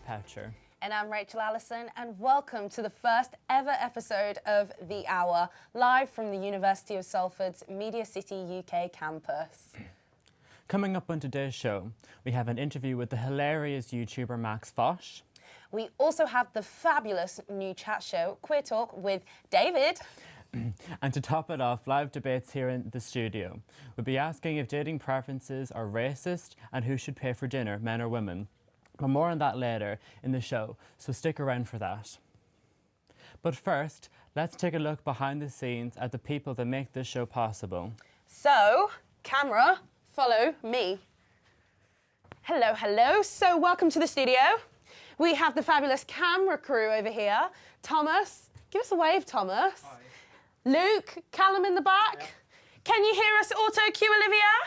Petcher. And I'm Rachel Allison, and welcome to the first ever episode of The Hour, live from the University of Salford's Media City UK campus. Coming up on today's show, we have an interview with the hilarious YouTuber Max Fosh. We also have the fabulous new chat show, Queer Talk, with David. And to top it off, live debates here in the studio. We'll be asking if dating preferences are racist and who should pay for dinner, men or women. But more on that later in the show, so stick around for that. But first, let's take a look behind the scenes at the people that make this show possible. So, camera, follow me. Hello, hello. So welcome to the studio. We have the fabulous camera crew over here. Thomas, give us a wave, Thomas. Hi. Luke, Callum in the back. Yeah. Can you hear us auto cue, Olivia? Hi.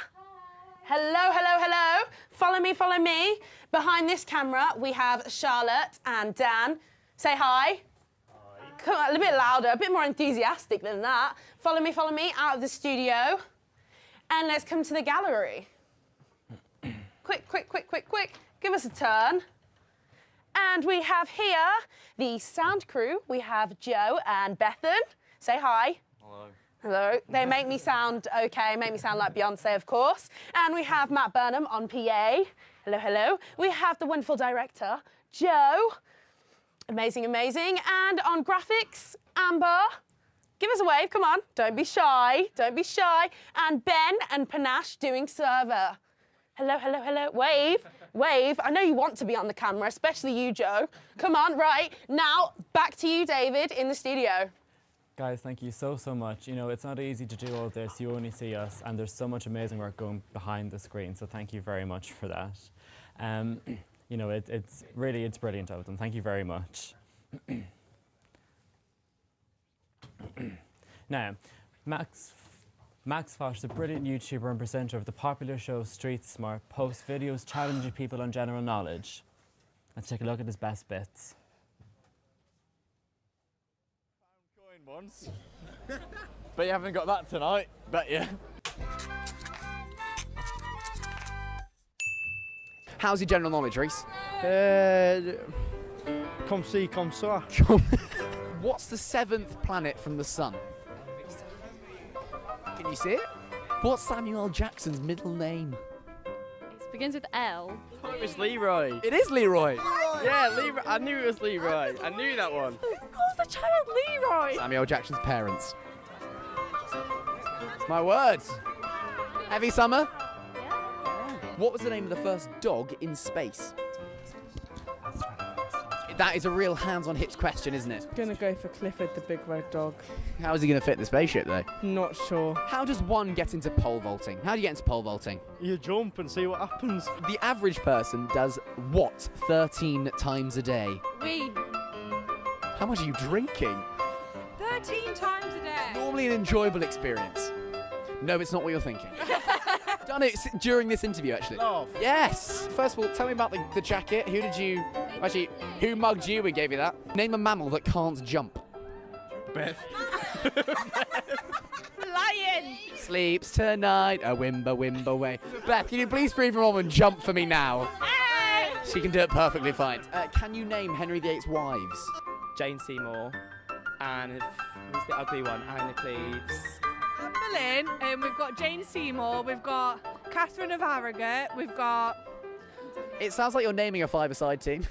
Hello, hello, hello. Follow me, follow me. Behind this camera, we have Charlotte and Dan. Say hi. Hi. Come on, a little bit louder, a bit more enthusiastic than that. Follow me, out of the studio. And let's come to the gallery. Quick, quick, quick, quick, quick. Give us a turn. And we have here the sound crew. We have Joe and Bethan. Say hi. Hello. Hello. They make me sound okay, make me sound like Beyonce, of course. And we have Matt Burnham on PA. Hello, hello. We have the wonderful director, Joe. Amazing, amazing. And on graphics, Amber. Give us a wave, come on. Don't be shy, don't be shy. And Ben and Panache doing server. Hello, hello, hello. Wave, wave. I know you want to be on the camera, especially you, Joe. Come on, right. Now, back to you, David, in the studio. Guys, thank you so much. You know, it's not easy to do all this. You only see us, and there's so much amazing work going behind the screen, so thank you very much for that. You know, it's brilliant of them. Thank you very much. Now, Max Fosh, the brilliant YouTuber and presenter of the popular show Street Smart, posts videos challenging people on general knowledge. Let's take a look at his best bits. Found coin once. But you haven't got that tonight, bet you. How's your general knowledge, Reese? Come see, come saw. What's the 7th planet from the sun? Can you see it? What's Samuel Jackson's middle name? It begins with L. Oh, it was Leroy. It is Leroy. Yeah, Leroy. I knew it was Leroy. I knew that one. Of course, the child Leroy. Samuel Jackson's parents. My words. Heavy summer? Yeah. What was the name of the first dog in space? That is a real hands-on-hips question, isn't it? Gonna go for Clifford the big red dog. How is he going to fit in the spaceship, though? Not sure. How does one get into pole vaulting? How do you get into pole vaulting? You jump and see what happens. The average person does what 13 times a day? We. How much are you drinking? 13 times a day. Normally an enjoyable experience. No, it's not what you're thinking. Done it during this interview, actually. Love. Yes. First of all, tell me about the jacket. Who did you... Actually, who mugged you and gave you that? Name a mammal that can't jump. Beth. Lion. Sleeps tonight, a wimba wimba way. Beth, can you please breathe from and jump for me now? Hey. She can do it perfectly fine. Can you name Henry VIII's wives? Jane Seymour, and who's the ugly one? Anna Cleves. Anne Boleyn, we've got Jane Seymour, we've got Catherine of Harrogate, we've got It sounds like you're naming a five-a-side team.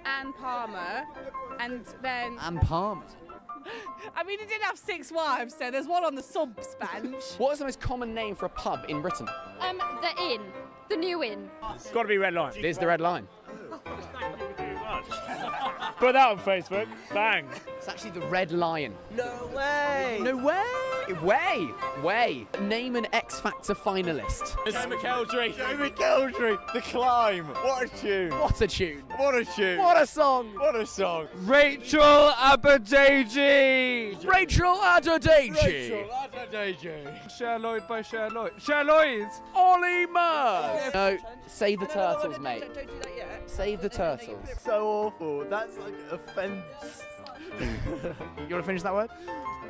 Anne Palmer, and then... And Palmed. I mean, he did have 6 wives, so there's one on the subs bench. What is the most common name for a pub in Britain? The Inn. The New Inn. It's got to be Red Line. It is the Red Line. Put that on Facebook. Bang. It's actually the Red Lion. No way. No way! Way! Name an X Factor finalist. Joe McElderry. Joe McElderry. The Climb. What a tune. What a tune! What a tune. What a song! What a song. Rachel Aberdeji. Rachel Adedeji. Rachel Adedeji. Cher Lloyd by Cher Lloyd. Cher Lloyd. Ollie Murr. No, save the turtles, mate. Don't do that yet. Save the turtles. So awful. That's like offence. You want to finish that word?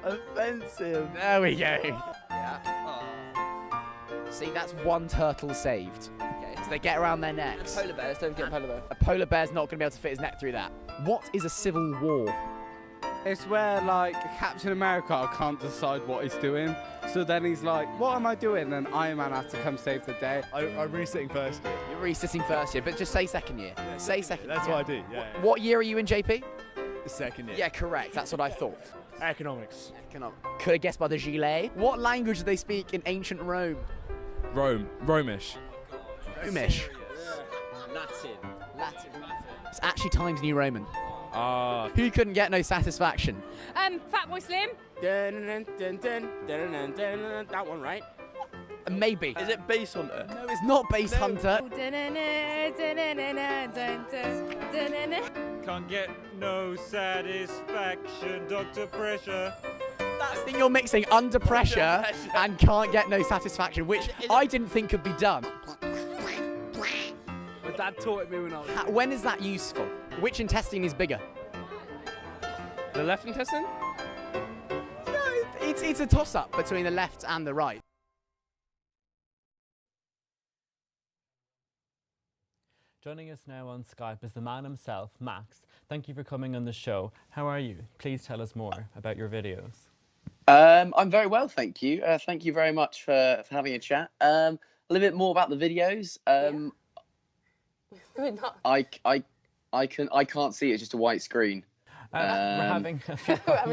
Offensive. There we go. Yeah. See, that's one turtle saved. Okay, so they get around their necks. Polar bears, don't forget polar bear. A polar bear's not going to be able to fit his neck through that. What is a civil war? It's where, like, Captain America can't decide what he's doing. So then he's like, what am I doing? And Iron Man has to come save the day. I'm resitting first year. You're resitting first year, but just say second year. Say second That's year. what I do, yeah. What year are you in, JP? Second year. Yeah, correct. That's what I thought. Economics. Could have guessed by the gilet. What language do they speak in ancient Rome? Romish. Romish. Latin. It's actually Times New Roman. Ah. Who couldn't get no satisfaction? Fatboy Slim. That one, right? Maybe. Is it Base Hunter? No, it's not Base Hunter. Can't get no satisfaction, Dr. Pressure. I think you're mixing Under Pressure and Can't Get No Satisfaction, which I didn't think could be done. My dad taught it me when I was... When is that useful? Which intestine is bigger? The left intestine? No, it's a toss-up between the left and the right. Joining us now on Skype is the man himself, Max. Thank you for coming on the show. How are you? Please tell us more about your videos. I'm very well, thank you. Thank you very much for having a chat. A little bit more about the videos. I can't see it, it's just a white screen. We're having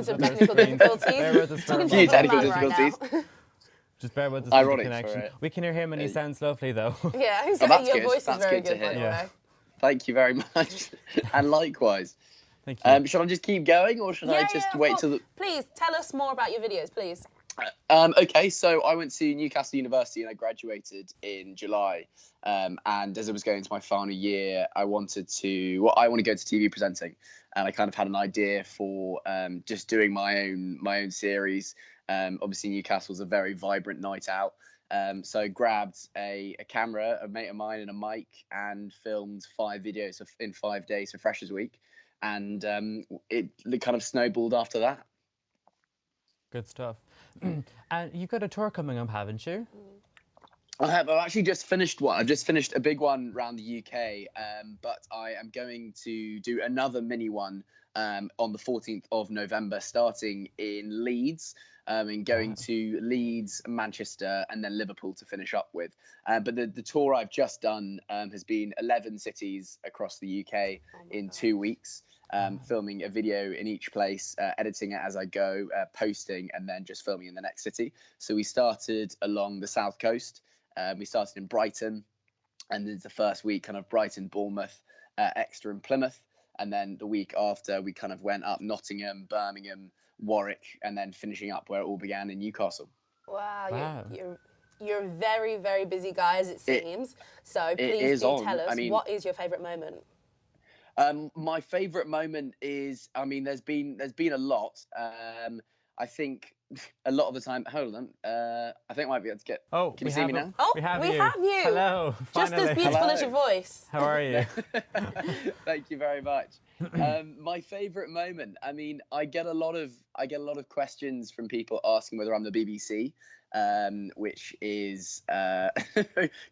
some technical difficulties. Talking to a technical man right difficulties. now. Just bear with us with the Ironic connection. for it. We can hear him and he sounds lovely though. Yeah, Oh, exactly. that's Your good. voice That's is very good to good, by the hear. way. Thank you very much. And likewise. Thank you. Shall I just keep going or should I just of wait course. till the... Please, tell us more about your videos, please. Okay, so I went to Newcastle University and I graduated in July. And as I was going to my final year, I want to go to TV presenting. And I kind of had an idea for just doing my own series. Obviously, Newcastle's a very vibrant night out. So I grabbed a camera, a mate of mine, and a mic, and filmed 5 videos in 5 days for Freshers Week. And it kind of snowballed after that. Good stuff. And you've got a tour coming up, haven't you? I have. I've actually just finished one. I've just finished a big one around the UK, but I am going to do another mini one on the 14th of November, starting in Leeds, and going to Leeds, Manchester, and then Liverpool to finish up with. But the tour I've just done has been 11 cities across the UK in 2 weeks. Filming a video in each place, editing it as I go, posting, and then just filming in the next city. So we started along the south coast. We started in Brighton, and then the first week kind of Brighton, Bournemouth, Exeter and Plymouth. And then the week after we kind of went up Nottingham, Birmingham, Warwick, and then finishing up where it all began in Newcastle. Wow. You're a very, very busy guy, as it seems. So please do tell us, what is your favourite moment? My favourite moment is, there's been a lot. I think a lot of the time. Hold on. I think I might be able to get. Oh, can you see me now? Oh, we have you. Hello. Just Finally. as beautiful as your voice. How are you? Thank you very much. My favourite moment. I get a lot of questions from people asking whether I'm the BBC. Which is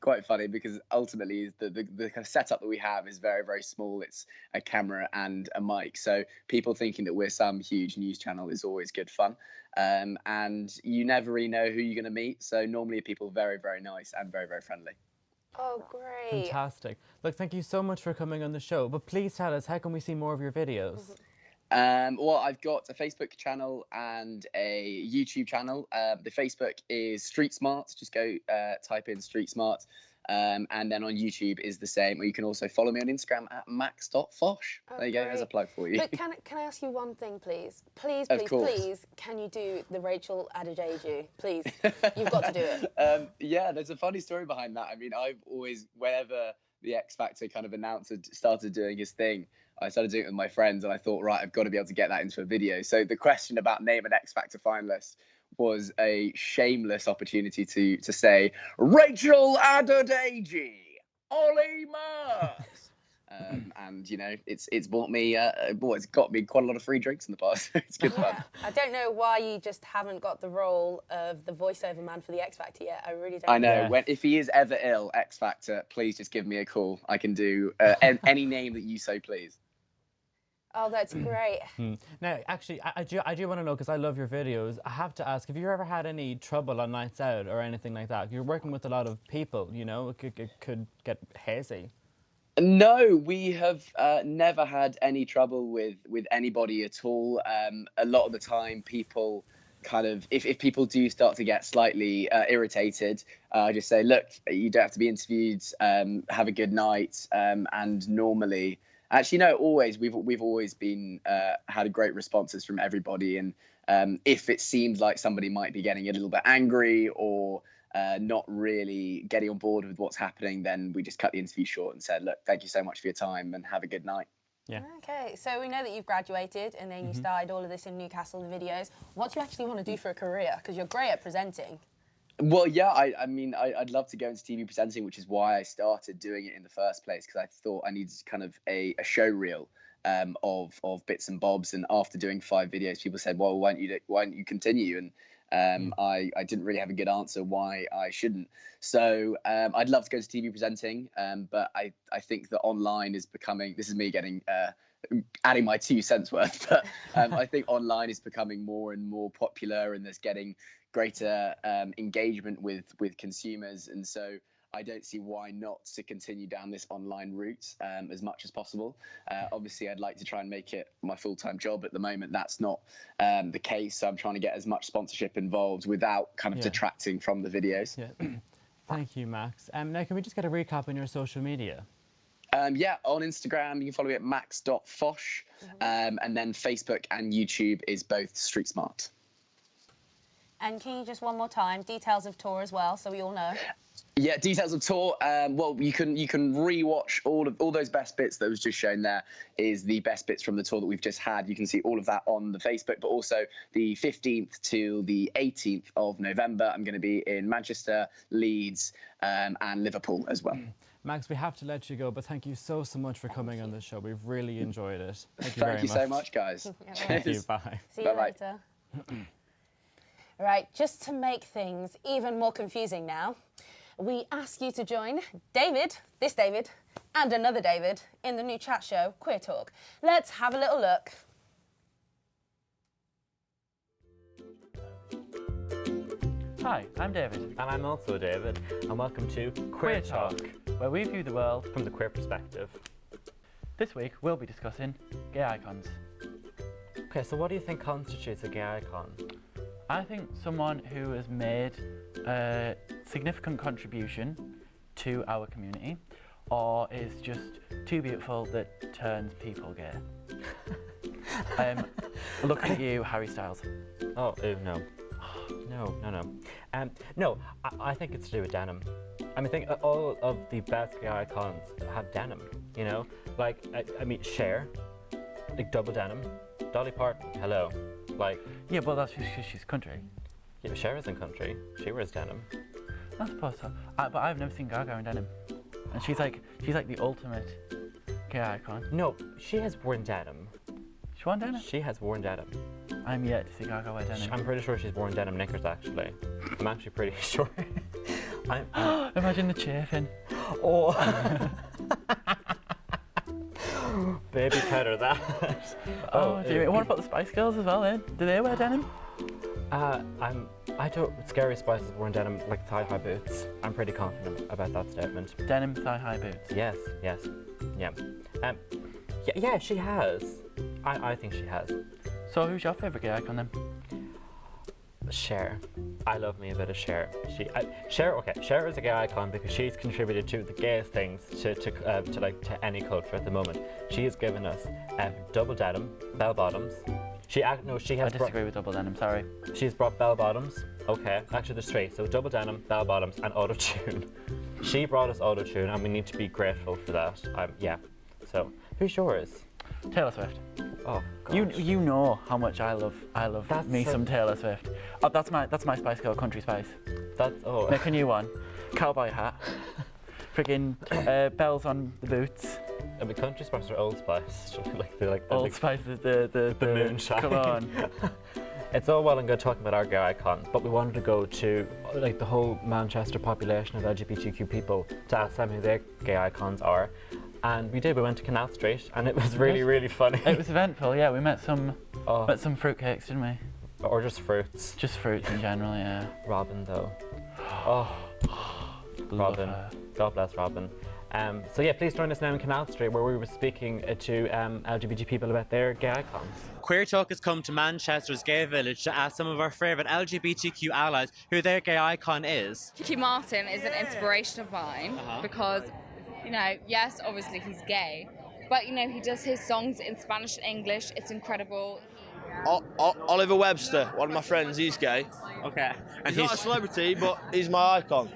quite funny because ultimately the kind of setup that we have is very, very small. It's a camera and a mic. So people thinking that we're some huge news channel is always good fun. And you never really know who you're going to meet. So normally people are very, very nice and very, very friendly. Oh, great. Fantastic. Look, thank you so much for coming on the show. But please tell us, how can we see more of your videos? Well, I've got a Facebook channel and a YouTube channel. The Facebook is Street Smart. Just go type in Street Smart. And then on YouTube is the same. Or you can also follow me on Instagram at max.fosh. There you go, there's a plug for you. But can I ask you one thing, please? Please, can you do the Rachel Adedeji? Please, you've got to do it. Yeah, there's a funny story behind that. I've always, whenever the X Factor kind of announcer started doing his thing, I started doing it with my friends, and I thought, right, I've got to be able to get that into a video. So the question about name an X Factor finalist was a shameless opportunity to say Rachel Adedeji, Ollie Murs. and you know, it's bought me, it's got me quite a lot of free drinks in the past. It's good fun. I don't know why you just haven't got the role of the voiceover man for the X Factor yet. I really don't. I know. Yeah. If he is ever ill, X Factor, please just give me a call. I can do any name that you so please. Oh, that's great. Now, actually, I do want to know, because I love your videos. I have to ask, have you ever had any trouble on nights out or anything like that? You're working with a lot of people, you know, it could get hazy. No, we have never had any trouble with anybody at all. A lot of the time, people kind of, if people do start to get slightly irritated, I just say, look, you don't have to be interviewed. Have a good night. And normally, actually, no, always we've always been had great responses from everybody. And if it seems like somebody might be getting a little bit angry or not really getting on board with what's happening, then we just cut the interview short and said, look, thank you so much for your time and have a good night. Yeah. Okay, so we know that you've graduated and then you started all of this in Newcastle, the videos. What do you actually want to do for a career? Because you're great at presenting. Well, yeah, I mean, I'd love to go into TV presenting, which is why I started doing it in the first place, because I thought I needed kind of a show reel of bits and bobs. And after doing 5 videos, people said, well, why don't you continue? And I didn't really have a good answer why I shouldn't. So I'd love to go to TV presenting, but I think that online is becoming, this is me getting adding my 2 cents worth, but I think online is becoming more and more popular, and there's getting greater engagement with consumers. And so I don't see why not to continue down this online route as much as possible. Obviously, I'd like to try and make it my full-time job. At the moment, that's not the case. So I'm trying to get as much sponsorship involved without kind of detracting from the videos. Yeah. Thank you, Max. Now, can we just get a recap on your social media? Yeah, on Instagram, you can follow me at max.fosh. And then Facebook and YouTube is both Street Smart. And can you just one more time, details of tour as well, so we all know? Yeah, details of tour. Well, you can re-watch all those best bits that was just shown there. Is the best bits from the tour that we've just had. You can see all of that on the Facebook, but also the 15th to the 18th of November, I'm going to be in Manchester, Leeds, and Liverpool as well. Max, we have to let you go, but thank you so much for coming on the show. We've really enjoyed it. Thank you very much. Thank you so much, guys. Thank you. Bye. See you later. Right, just to make things even more confusing now, we ask you to join David, this David, and another David in the new chat show, Queer Talk. Let's have a little look. Hi, I'm David. And I'm also David, and welcome to Queer Talk, where we view the world from the queer perspective. This week, we'll be discussing gay icons. Okay, so what do you think constitutes a gay icon? I think someone who has made a significant contribution to our community, or is just too beautiful that turns people gay. Looking at you, Harry Styles. Oh, no. No, I think it's to do with denim. I mean, I think all of the best gay icons have denim, you know? Like, I mean, Cher, like double denim. Dolly Parton, hello. Like, yeah, but that's just because she's country. Yeah, but Cher isn't country. She wears denim. I suppose so. But I've never seen Gaga in denim. And she's like the ultimate gay icon. No, she has worn denim. She worn denim? She has worn denim. I'm yet to see Gaga wear denim. I'm pretty sure she's worn denim knickers, actually. I'm actually pretty sure. Imagine the chafing. Oh. Baby powder that. Oh, dear. What about the Spice Girls as well, then? Do they wear denim? I don't. Scary Spice has worn denim like thigh-high boots. I'm pretty confident about that statement. Denim thigh-high boots? Yes, yeah. Yeah, she has. I think she has. So who's your favourite gay icon then? Cher. I love me a bit of Cher. Cher is a gay icon because she's contributed to the gayest things to any culture at the moment. She has given us double denim, bell bottoms. I disagree with double denim, sorry. She's brought bell bottoms. Okay, actually there's 3. So double denim, bell bottoms, and auto-tune. She brought us auto-tune, and we need to be grateful for that. Yeah. So who's yours? Taylor Swift. Oh, gosh. You know how much I love some Taylor Swift. Oh, that's my Spice Girl, Country Spice. Make a new one. Cowboy hat. Friggin' bells on the boots. I mean, Country Spice or Old Spice? Old Spice is the moonshine. Come on. It's all well and good talking about our gay icon, but we wanted to go to like the whole Manchester population of LGBTQ people to ask them who their gay icons are. And we did. We went to Canal Street, and it was really funny. It was eventful. Yeah, we met some fruitcakes, didn't we? Or just fruits. Just fruits in general, yeah. Robin, though. Oh, Robin. God bless Robin. So yeah, please join us now in Canal Street, where we were speaking to LGBT people about their gay icons. Queer Talk has come to Manchester's gay village to ask some of our favourite LGBTQ allies who their gay icon is. Ricky Martin is an inspiration of mine because, you know, yes, obviously he's gay, but, you know, he does his songs in Spanish and English. It's incredible. Oliver Webster, one of my friends, he's gay. Okay. And He's not a celebrity, but he's my icon.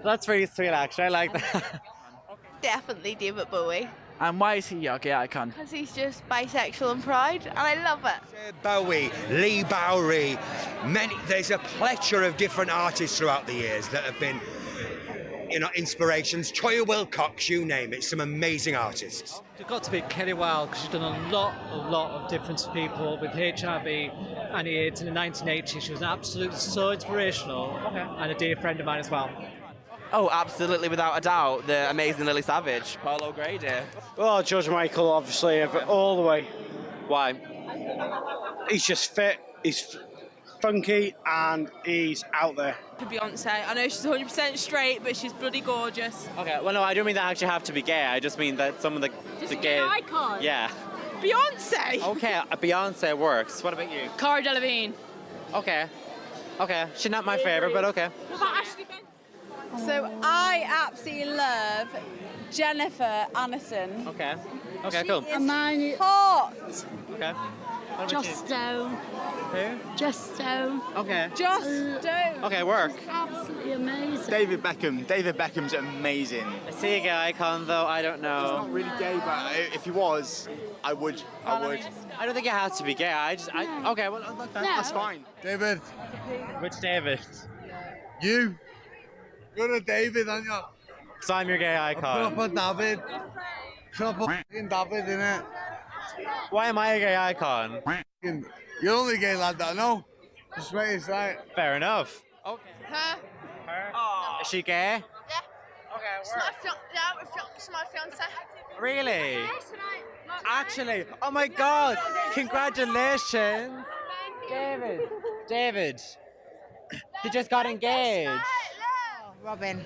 That's really sweet, actually. I like that. Definitely David Bowie. And why is he your gay icon? Because he's just bisexual and proud, and I love it. Bowie, Lee Bowery, there's a plethora of different artists throughout the years that have been, you know, inspirations. Toya Wilcox, you name it, some amazing artists. You've got to be Kelly Wilde, because she's done a lot of different people with HIV and AIDS in the 1980s. She was absolutely so inspirational, and a dear friend of mine as well. Oh, absolutely, without a doubt, the amazing Lily Savage, Paulo Grady. Oh, George Michael, obviously, all the way. Why? He's just fit, he's funky, and he's out there. For Beyonce, I know she's 100% straight, but she's bloody gorgeous. Okay, well, no, I don't mean that I actually have to be gay. I just mean that some of the gay... icon? Yeah. Beyonce! Okay, Beyonce works. What about you? Cara Delevingne. Okay. Okay, she's not my favourite, but okay. What about Ashley Benson? So I absolutely love Jennifer Aniston. Okay. Okay, cool. And mine is hot. Okay. Justo. Who? Justo. Okay. Justo. Okay, work. Absolutely amazing. David Beckham. David Beckham's amazing. Is he a gay icon, though? I don't know. He's not really gay, but if he was, I would. I don't think it has to be gay. Okay, well, look, That's fine. David. Which David? You. You're a David, aren't you? So I'm your gay icon. Proper David. Proper f***ing David, innit? Why am I a gay icon? You're only gay lad that I know. Just wait, it's right. Fair enough. Okay. Her? Is she gay? Yeah. Okay, it's my fiance. Really? Actually, oh my God! Congratulations, David. He just got engaged. Robin.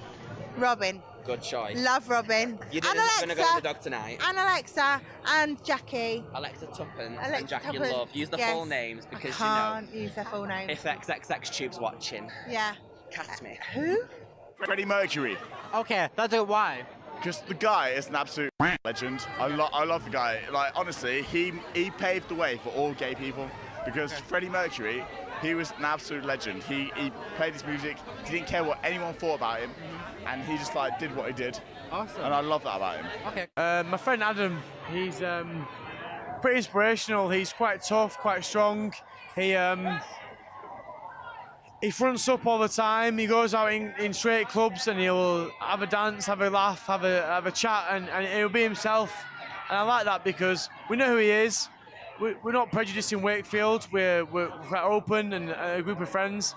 Good choice. Love Robin. You're and gonna go to the dog tonight. And Alexa and Jackie. Alexa Tuppence Alexa and Jackie Tuppence. Love. Use the Yes. full names because I can't use their full names. if XXX Tube's watching, Yeah. cast me. Who? Freddie Mercury. Okay, that's it. Why? Because the guy is an absolute legend. I love the guy. Like, honestly, he paved the way for all gay people. Because Freddie Mercury, he was an absolute legend. He played his music. He didn't care what anyone thought about him, and he just like did what he did. Awesome. And I love that about him. Okay. My friend Adam, he's pretty inspirational. He's quite tough, quite strong. He fronts up all the time. He goes out in straight clubs and he'll have a dance, have a laugh, have a chat, and he'll be himself. And I like that because we know who he is. We're not prejudiced in Wakefield. We're quite open and a group of friends.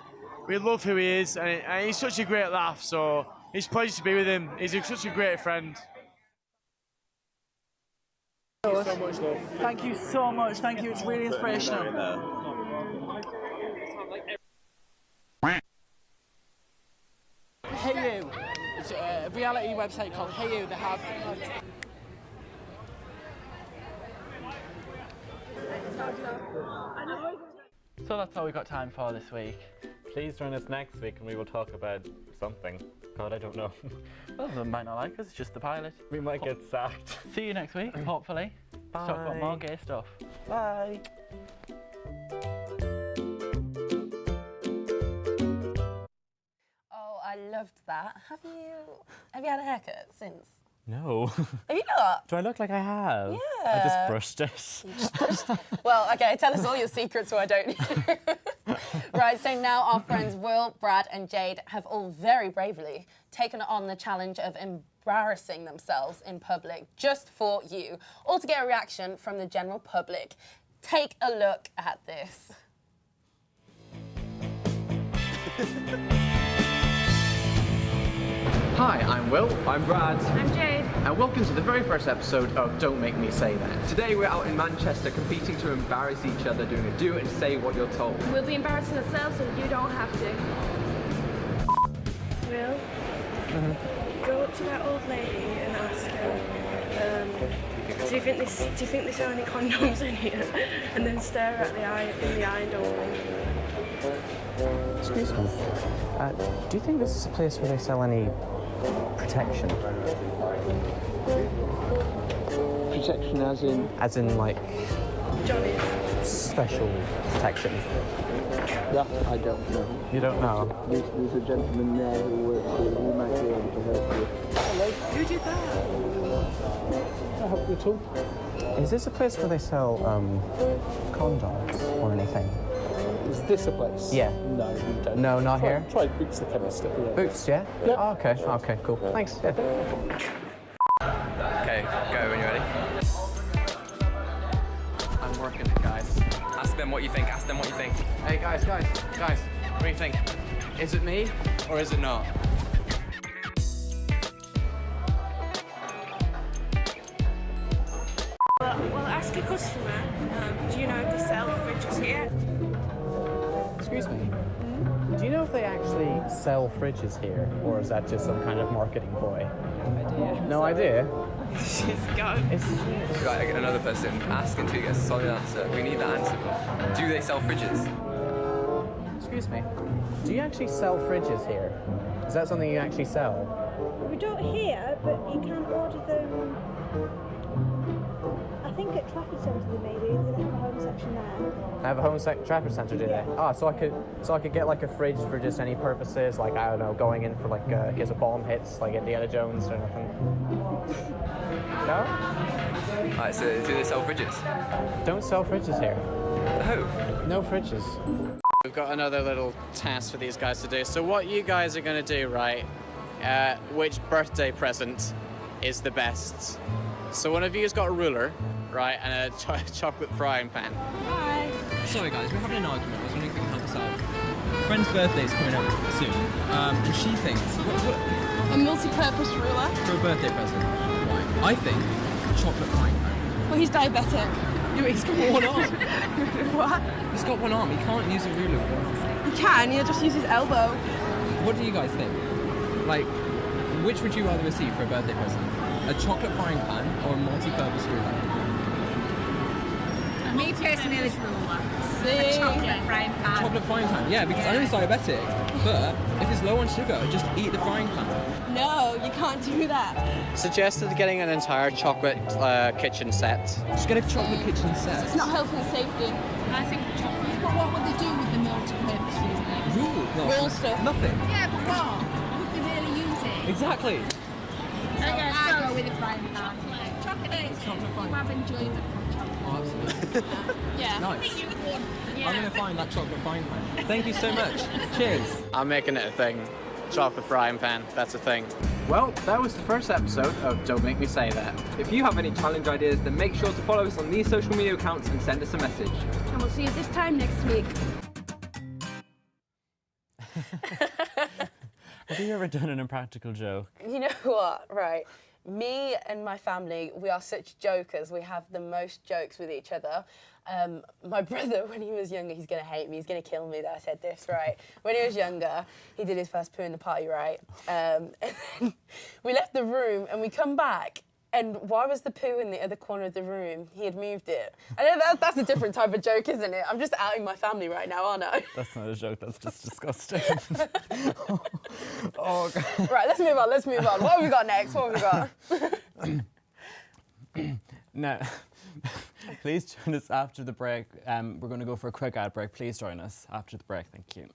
We love who he is, and he's such a great laugh. So it's a pleasure to be with him. He's such a great friend. Thank you so much, love. Thank you so much. Thank you. It's really inspirational. Hey You. It's a reality website called Hey You. They have. So that's all we got time for this week. Please join us next week and we will talk about something. God, I don't know. Well, they might not like us, it's just the pilot. We might get sacked. See you next week, hopefully. Bye. To talk about more gay stuff. Bye. Oh, I loved that. Have you had a haircut since? No. Have you not? Do I look like I have? Yeah. I just brushed it. Well, okay, tell us all your secrets so I don't. Right, so now our friends Will, Brad and Jade have all very bravely taken on the challenge of embarrassing themselves in public just for you, all to get a reaction from the general public. Take a look at this. Hi, I'm Will. I'm Brad. I'm Jade. And welcome to the very first episode of Don't Make Me Say That. Today we're out in Manchester competing to embarrass each other, doing a do and say what you're told. We'll be embarrassing ourselves so you don't have to. Will, go up to that old lady and ask her, do you think there's any condoms in here? And then stare at the eye in the eye and don't blink. Excuse me. Do you think this is a place where they sell any protection? Protection as in? As in, like, Johnny. special protection? That I don't know. You don't know? There's a gentleman there who works here who might be able to help you. Hello. Who did that? Can I help you at all? Is this a place where they sell condoms or anything? Is this a place? Yeah. No, we don't. No, not here? Try Boots the chemist at the end. Boots, yeah? Yep. Oh, okay, okay, cool. Thanks. Yeah. Okay, go when you're ready. I'm working it, guys. Ask them what you think, ask them what you think. Hey, guys, what do you think? Is it me or is it not? Well, ask a customer, do you know if they sell fridges here? Excuse me. Do you know if they actually sell fridges here, or is that just some kind of marketing ploy? No idea? Just go. Right, another person. Ask until you get a solid answer. We need that answer. Do they sell fridges? Excuse me. Do you actually sell fridges here? Is that something you actually sell? We don't here, but you can order them. I think at Trafford Centre maybe. They have a home section there. I have a home Trafford Centre, do they? Ah, so I could get like a fridge for just any purposes, like I don't know, going in for like in case a bomb hits, like Indiana Jones or nothing. No? Alright, so do they sell fridges? Don't sell fridges here. No. No fridges. We've got another little task for these guys to do. So what you guys are going to do, right, which birthday present is the best? So one of you has got a ruler, right, and a chocolate frying pan. Hi. Sorry guys, we're having an argument. I was wondering if you can help us out. Friend's birthday is coming up soon, and she thinks... A multi-purpose ruler. For a birthday present. Right. I think chocolate frying pan. Well, he's diabetic. Yeah, he's got one arm. What? He's got one arm. He can't use a ruler with one arm. He can, he'll just use his elbow. What do you guys think? Like, which would you rather receive for a birthday present? A chocolate frying pan or a multi-purpose ruler? Me personally, this ruler. A chocolate frying pan. Chocolate frying pan, yeah, because I know he's diabetic, but if it's low on sugar, just eat the frying pan. No, you can't do that. Suggested getting an entire chocolate kitchen set. Just get a chocolate kitchen set. It's not health and safety. I think chocolate. But what would they do with the multi-purpose ruler? Rule stuff. Nothing. Yeah, but what? Would they really use it? Exactly. So I go with a frying pan. Chocolate. Chocolate frying pan. Have enjoyment from chocolate. Oh, absolutely. Yeah. Nice. Yeah. I'm going to find that chocolate frying pan. Thank you so much. Cheers. I'm making it a thing. Chocolate frying pan, that's a thing. Well, that was the first episode of Don't Make Me Say That. If you have any challenge ideas, then make sure to follow us on these social media accounts and send us a message. And we'll see you this time next week. Have you ever done an impractical joke? You know what, right? Me and my family, we are such jokers. We have the most jokes with each other. My brother, when he was younger, he's going to hate me. He's going to kill me that I said this, right? When he was younger, he did his first poo in the party, right? And then we left the room and we come back. And why was the poo in the other corner of the room? He had moved it. I know that's a different type of joke, isn't it? I'm just outing my family right now, aren't I? That's not a joke, that's just disgusting. Oh, God. Right, let's move on. What have we got next? What have we got? Now, please join us after the break. We're going to go for a quick ad break. Please join us after the break. Thank you.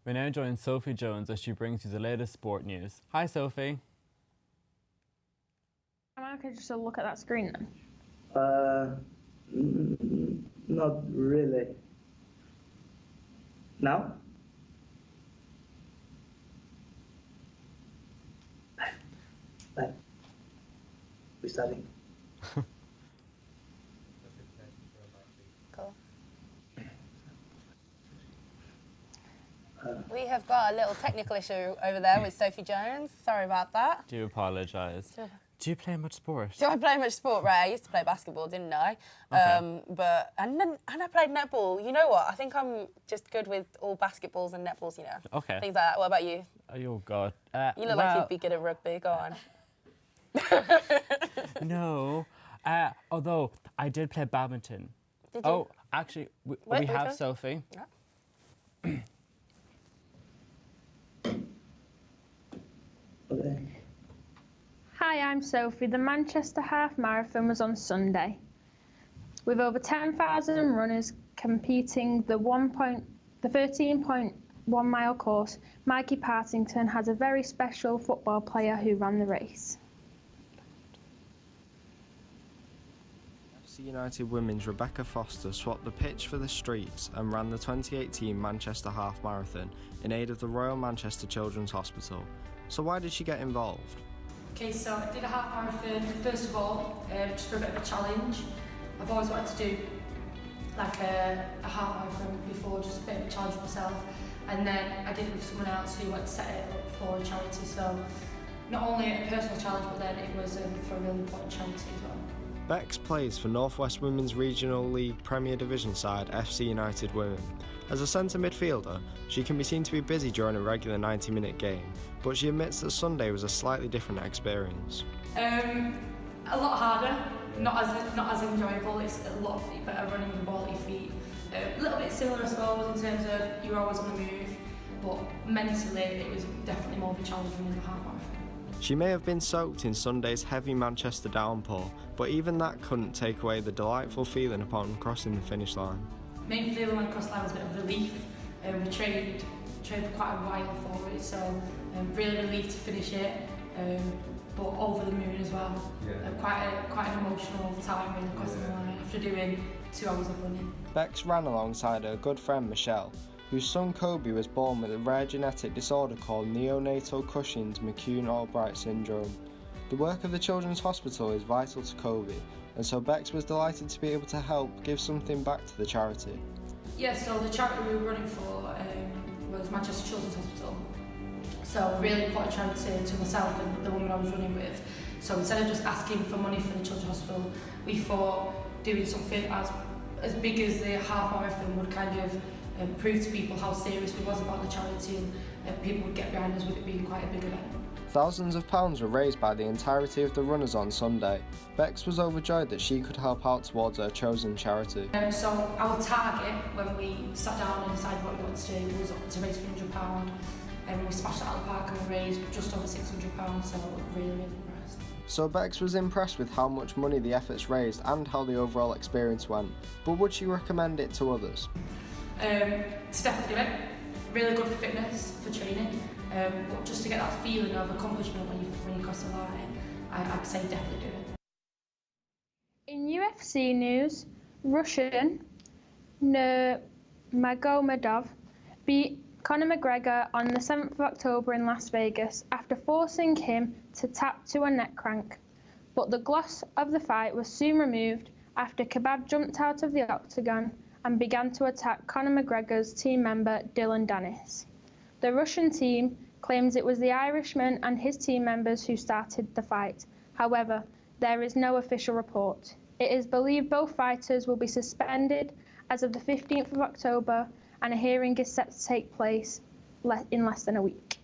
We now join Sophie Jones as she brings you the latest sport news. Hi, Sophie. Am I okay just to look at that screen then? Not really. Now? Bye. We're starting. Cool. We have got a little technical issue over there with Sophie Jones. Sorry about that. Do apologise. Do you play much sport? Do I play much sport, Ray? I used to play basketball, didn't I? Okay. And I played netball. You know what? I think I'm just good with all basketballs and netballs, you know. Okay. Things like that. What about you? Oh, God. You look like you'd be good at rugby. Go on. No. Although I did play badminton. Did you? Oh, actually, we have Sophie. Yeah. Hi, I'm Sophie. The Manchester Half Marathon was on Sunday. With over 10,000 runners competing the 13.1 mile course, Mikey Partington has a very special football player who ran the race. FC United Women's Rebecca Foster swapped the pitch for the streets and ran the 2018 Manchester Half Marathon in aid of the Royal Manchester Children's Hospital. So why did she get involved? Okay, so I did a half marathon, first of all, just for a bit of a challenge. I've always wanted to do like a half marathon before, just a bit of a challenge for myself. And then I did it with someone else who wanted to set it up for a charity. So not only a personal challenge, but then it was for a really important charity as well. Bex plays for North West Women's Regional League Premier Division side FC United Women. As a centre midfielder, she can be seen to be busy during a regular 90-minute game, but she admits that Sunday was a slightly different experience. A lot harder, not as enjoyable. It's a lot better running the ball at your feet. A little bit similar, I suppose, in terms of you're always on the move, but mentally it was definitely more of a challenge running the half marathon. She may have been soaked in Sunday's heavy Manchester downpour, but even that couldn't take away the delightful feeling upon crossing the finish line. Main feeling when I crossed the line was a bit of relief. We trained for quite a while for it, so really relieved to finish it, but over the moon as well. Quite an emotional time really crossing the line after doing 2 hours of running. Bex ran alongside her good friend Michelle, whose son Kobe was born with a rare genetic disorder called neonatal Cushing's-McCune-Albright syndrome. The work of the Children's Hospital is vital to Kobe, and so Bex was delighted to be able to help give something back to the charity. Yeah, so the charity we were running for was Manchester Children's Hospital. So really important charity to myself and the woman I was running with. So instead of just asking for money for the Children's Hospital, we thought doing something as big as the half marathon would kind of prove to people how serious we was about the charity, and people would get behind us with it being quite a big event. Thousands of pounds were raised by the entirety of the runners on Sunday. Bex was overjoyed that she could help out towards her chosen charity. So our target when we sat down and decided what we wanted to do was to raise £300, and we smashed it out of the park and we raised just over £600, so really impressed. So Bex was impressed with how much money the efforts raised and how the overall experience went, but would she recommend it to others? To definitely do it. Really good for fitness, for training, but just to get that feeling of accomplishment when you cross the line, I'd say definitely do it. In UFC news, Russian Nurmagomedov beat Conor McGregor on the 7th of October in Las Vegas after forcing him to tap to a neck crank. But the gloss of the fight was soon removed after Khabib jumped out of the octagon and began to attack Conor McGregor's team member Dylan Dennis. The Russian team claims it was the Irishman and his team members who started the fight. However, there is no official report. It is believed both fighters will be suspended as of the 15th of October, and a hearing is set to take place in less than a week.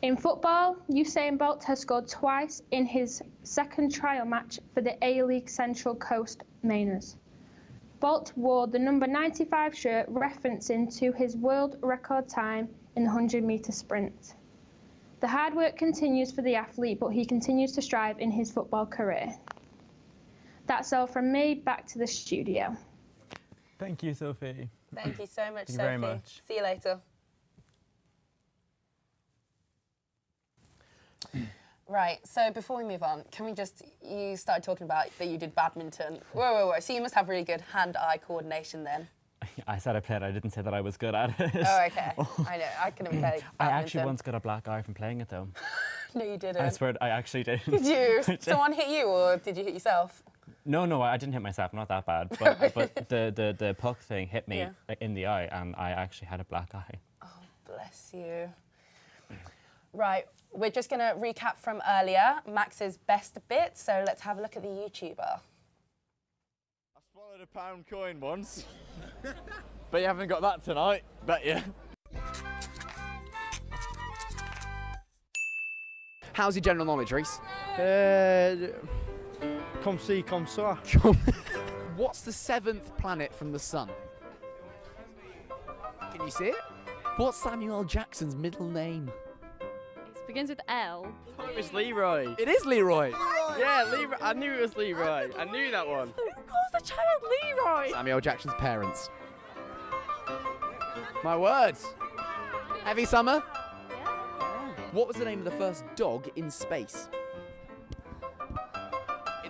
In football, Usain Bolt has scored twice in his second trial match for the A-League Central Coast Mainers. Bolt wore the number 95 shirt referencing to his world record time in the 100-metre sprint. The hard work continues for the athlete, but he continues to strive in his football career. That's all from me. Back to the studio. Thank you, Sophie. Thank you so much, Thank you Sophie. very much. See you later. Right, so before we move on, can we just, you started talking about that you did badminton. Whoa. So you must have really good hand-eye coordination then. I said I played, I didn't say that I was good at it. Oh, okay. I know, I couldn't play badminton. I actually once got a black eye from playing it though. No, you didn't. I swear, I actually did. Did you? Someone hit you or did you hit yourself? No, I didn't hit myself, not that bad. But the puck thing hit me in the eye and I actually had a black eye. Oh, bless you. Right, we're just going to recap from earlier, Max's best bit, so let's have a look at the YouTuber. I swallowed a pound coin once, but you haven't got that tonight, bet you. How's your general knowledge, Reese? Come see, come saw. What's the 7th planet from the sun? Can you see it? What's Samuel L. Jackson's middle name? It begins with L. Oh, it was Leroy. It is Leroy. Yeah, Leroy. I knew it was Leroy. I knew that one. Who calls the child Leroy? Samuel L. Jackson's parents. My words. Heavy summer? What was the name of the first dog in space?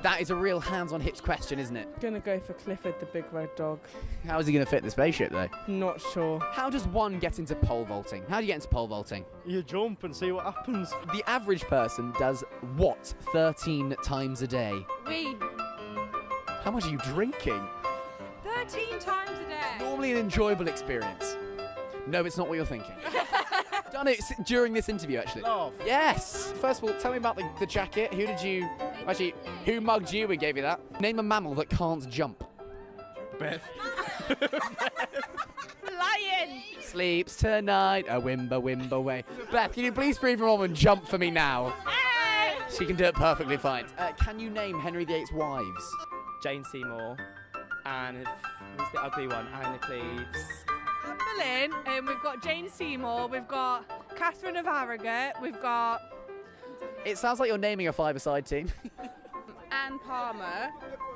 That is a real hands-on-hips question, isn't it? Gonna go for Clifford the big red dog. How is he going to fit in the spaceship, though? Not sure. How does one get into pole vaulting? How do you get into pole vaulting? You jump and see what happens. The average person does what 13 times a day? We. How much are you drinking? 13 times a day. Normally an enjoyable experience. No, it's not what you're thinking. Done it during this interview, actually. Love. Yes. First of all, tell me about the jacket. Who did you... Actually, who mugged you and gave you that? Name a mammal that can't jump. Beth. Lion. Sleeps tonight, a wimba way. Beth, can you please breathe from home and jump for me now? She can do it perfectly fine. Can you name Henry VIII's wives? Jane Seymour, and who's the ugly one? Anna Cleves. Anne Boleyn, we've got Jane Seymour, we've got Catherine of Harrogate, we've got It sounds like you're naming a five-a-side team. Anne Palmer,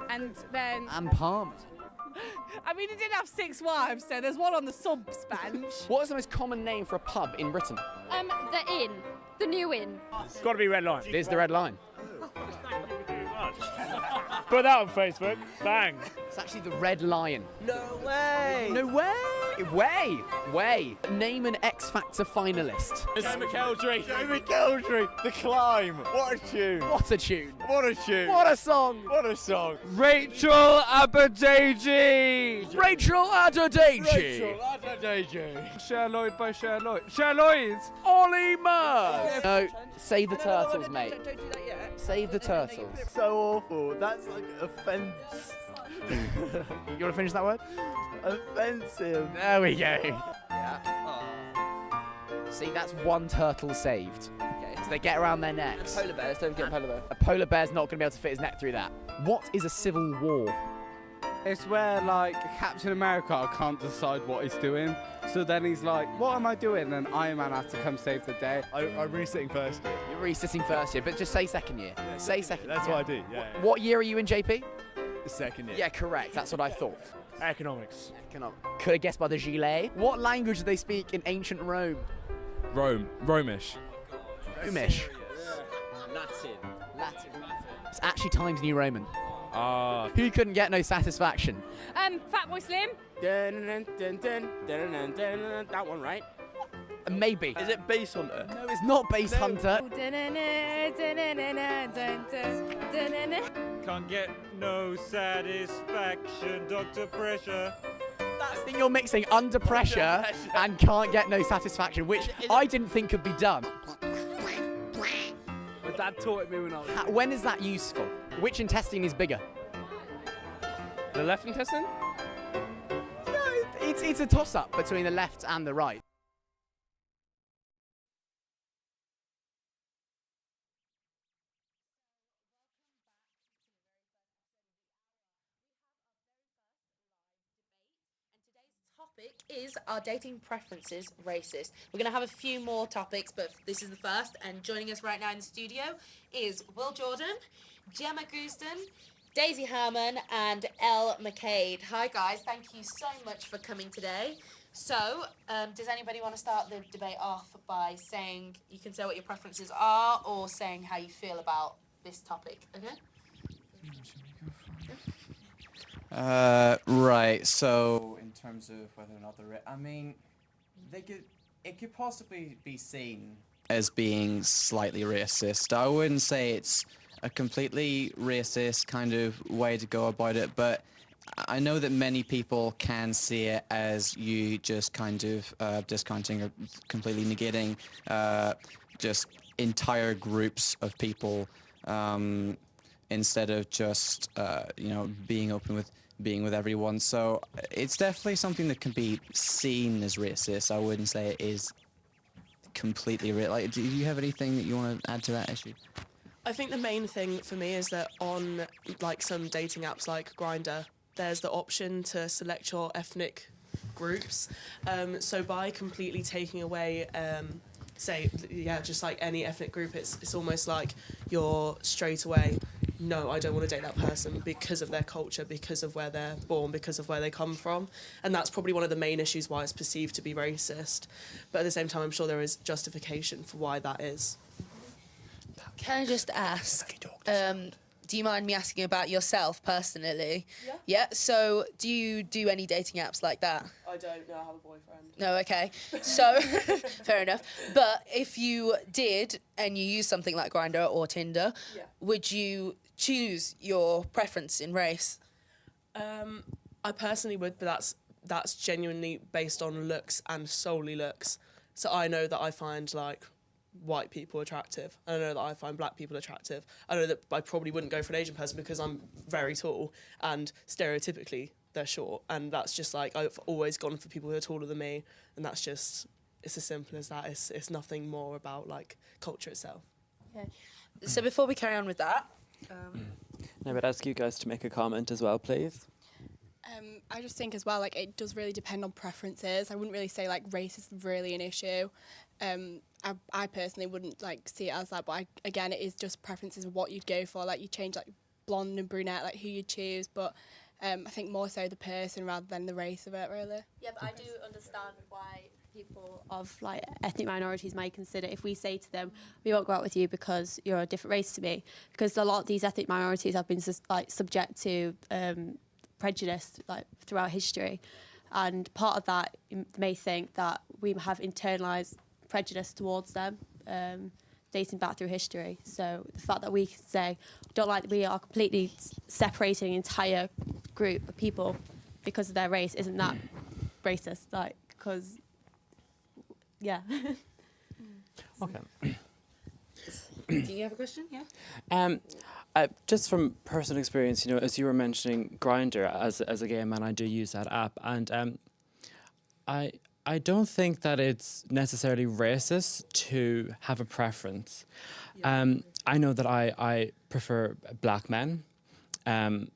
and then... Anne Palmer. I mean, he did have 6 wives, so there's one on the subs bench. What is the most common name for a pub in Britain? The Inn. The New Inn. It's got to be Red Line. It is the Red Line. Put that on Facebook. Bang. It's actually the Red Lion. No way. No way. Way. Name an X Factor finalist. Joe McElderry. The Climb. What a tune. What a tune. What a tune. What a song. What a song. Rachel Aberdeji. Cher Lloyd by Cher Lloyd. Cher Lloyd. Ollie Murr. No, save the turtles, mate. Don't do that yet. Save the turtles. So awful. That's like offence. You want to finish that word? Offensive. There we go. Yeah. See, that's one turtle saved. Okay. So they get around their necks. Polar bears, don't get a polar bear. A polar bear's not going to be able to fit his neck through that. What is a civil war? It's where, like, Captain America can't decide what he's doing. So then he's like, what am I doing? And Iron Man has to come save the day. I'm resitting first year. You're resitting first year, but just say second year. Yeah, say second That's year. what I do, yeah. What year are you in, JP? Second year. Yeah, correct. That's what I thought. Economics. Could have guessed by the gilet. What language do they speak in ancient Rome? Romish. Romish. Latin. It's actually Times New Roman. Ah. Who couldn't get no satisfaction? Fatboy Slim. That one, right? Maybe. Is it Base Hunter? No, it's not Base Hunter. Can't get no satisfaction, Dr. Pressure. I think you're mixing Under Pressure and Can't Get No Satisfaction, which I didn't think could be done. My dad taught it me when I was... When is that useful? Which intestine is bigger? The left intestine? No, it's a toss-up between the left and the right. Is our dating preferences racist? We're going to have a few more topics, but this is the first. And joining us right now in the studio is Will Jordan, Gemma Goosden, Daisy Herman, and Elle McCade. Hi guys, thank you so much for coming today. So, does anybody want to start the debate off by saying, you can say what your preferences are, or saying how you feel about this topic, okay? Right. So, in terms of whether or not I mean, it could possibly be seen as being slightly racist. I wouldn't say it's a completely racist kind of way to go about it, but I know that many people can see it as you just kind of discounting or completely negating just entire groups of people instead of just being open with everyone. So it's definitely something that can be seen as racist. I wouldn't say it is completely like. Do you have anything that you want to add to that issue? I think the main thing for me is that on like some dating apps like Grindr, there's the option to select your ethnic groups. So by completely taking away, just like any ethnic group, it's almost like you're straight away, no, I don't want to date that person because of their culture, because of where they're born, because of where they come from. And that's probably one of the main issues why it's perceived to be racist. But at the same time, I'm sure there is justification for why that is. Can I just ask, do you mind me asking about yourself personally? Yeah. Yeah, so do you do any dating apps like that? I don't know, I have a boyfriend. No, okay. So, fair enough. But if you did, and you use something like Grindr or Tinder, would you choose your preference in race? I personally would, but that's genuinely based on looks and solely looks. So I know that I find, like, white people attractive. I know that I find black people attractive. I know that I probably wouldn't go for an Asian person because I'm very tall and stereotypically they're short, and that's just like, I've always gone for people who are taller than me, and that's just, it's as simple as that. It's nothing more about like culture itself. Okay. So before we carry on with that, I would ask you guys to make a comment as well, please. I just think as well, like, it does really depend on preferences. I wouldn't really say like race is really an issue. I personally wouldn't like see it as that, but again, it is just preferences of what you'd go for. Like, you change like blonde and brunette, like who you'd choose, but I think more so the person rather than the race of it, really. Yeah, but I do understand why people of like ethnic minorities might consider, if we say to them, we won't go out with you because you're a different race to me, because a lot of these ethnic minorities have been subject to prejudice like throughout history, and part of that may think that we have internalized prejudice towards them dating back through history. So the fact that we say we are completely separating an entire group of people because of their race, isn't that racist? Like, because yeah. Okay. Do you have a question? Yeah. Just from personal experience, you know, as you were mentioning Grindr, as a gay man, I do use that app, and I don't think that it's necessarily racist to have a preference. I know that I prefer black men, and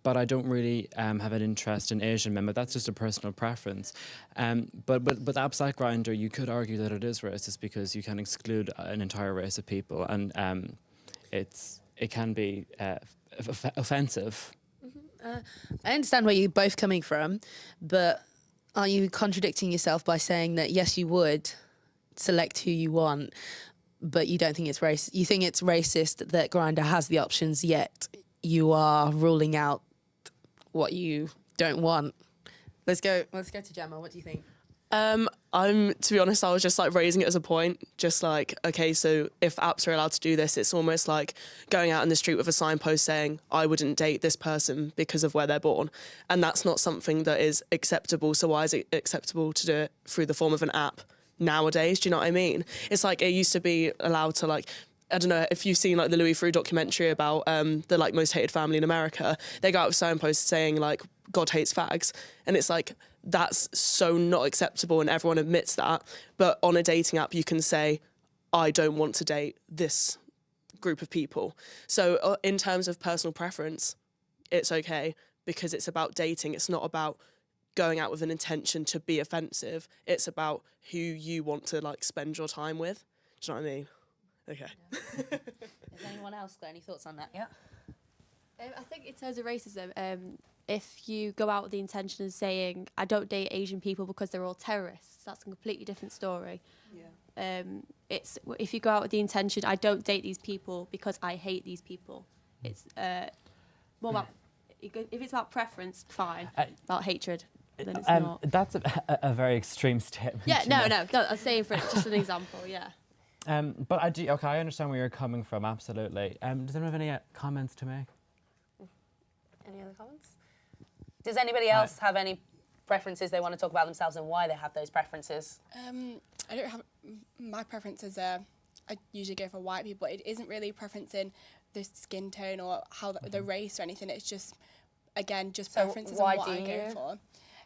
but I don't really have an interest in Asian men. But that's just a personal preference. But apps like Grindr, you could argue that it is racist because you can exclude an entire race of people, and it can be offensive. I understand where you're both coming from, but are you contradicting yourself by saying that yes, you would select who you want, but you don't think it's racist? You think it's racist that Grindr has the options, yet you are ruling out what you don't want. Let's go to Gemma. What do you think? To be honest, I was just like raising it as a point, just like, okay, so if apps are allowed to do this, it's almost like going out in the street with a signpost saying, I wouldn't date this person because of where they're born. And that's not something that is acceptable. So why is it acceptable to do it through the form of an app nowadays? Do you know what I mean? It's like, it used to be allowed to, like, I don't know if you've seen like the Louis Theroux documentary about the like most hated family in America. They go out with signposts saying like, God hates fags. And it's like, that's so not acceptable, and everyone admits that. But on a dating app, you can say, I don't want to date this group of people. So in terms of personal preference, it's okay because it's about dating. It's not about going out with an intention to be offensive. It's about who you want to like spend your time with. Do you know what I mean? Okay. Yeah. Has anyone else got any thoughts on that? Yeah. I think in terms of racism, if you go out with the intention of saying, I don't date Asian people because they're all terrorists, that's a completely different story. Yeah. It's if you go out with the intention, I don't date these people because I hate these people. It's more about, if it's about preference, fine. About hatred, then it's not. That's a very extreme statement. Yeah, no, I was saying for just an example, yeah. But I understand where you're coming from, absolutely. Does anyone have any comments to make? Any other comments? Does anybody else have any preferences they want to talk about themselves and why they have those preferences? I don't have... My preferences are... I usually go for white people. It isn't really preference in the skin tone or how the race or anything. It's just, again, just preferences on what I go for.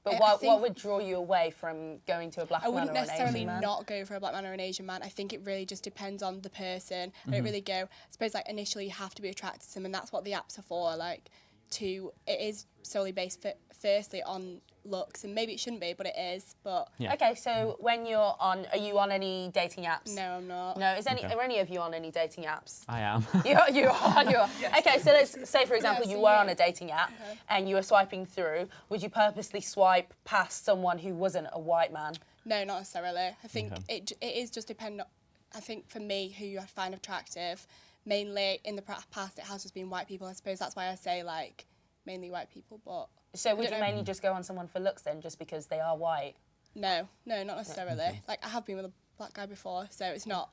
But what would draw you away from going to a black man or an Asian man? I wouldn't necessarily not go for a black man or an Asian man. I think it really just depends on the person. I don't really go... I suppose, like, initially you have to be attracted to them, and that's what the apps are for, like... It is solely based firstly on looks, and maybe it shouldn't be, but it is. But okay, so when you're on, are you on any dating apps? No, I'm not. No, are any of you on any dating apps? I am. You are. Yes. Okay, so let's say for example you were on a dating app and you were swiping through. Would you purposely swipe past someone who wasn't a white man? No, not necessarily. I think it is just dependent. I think for me, who I find attractive. Mainly in the past, it has just been white people. I suppose that's why I say like mainly white people. But so would you mainly just go on someone for looks then, just because they are white? No, not necessarily. Like I have been with a black guy before, so it's not.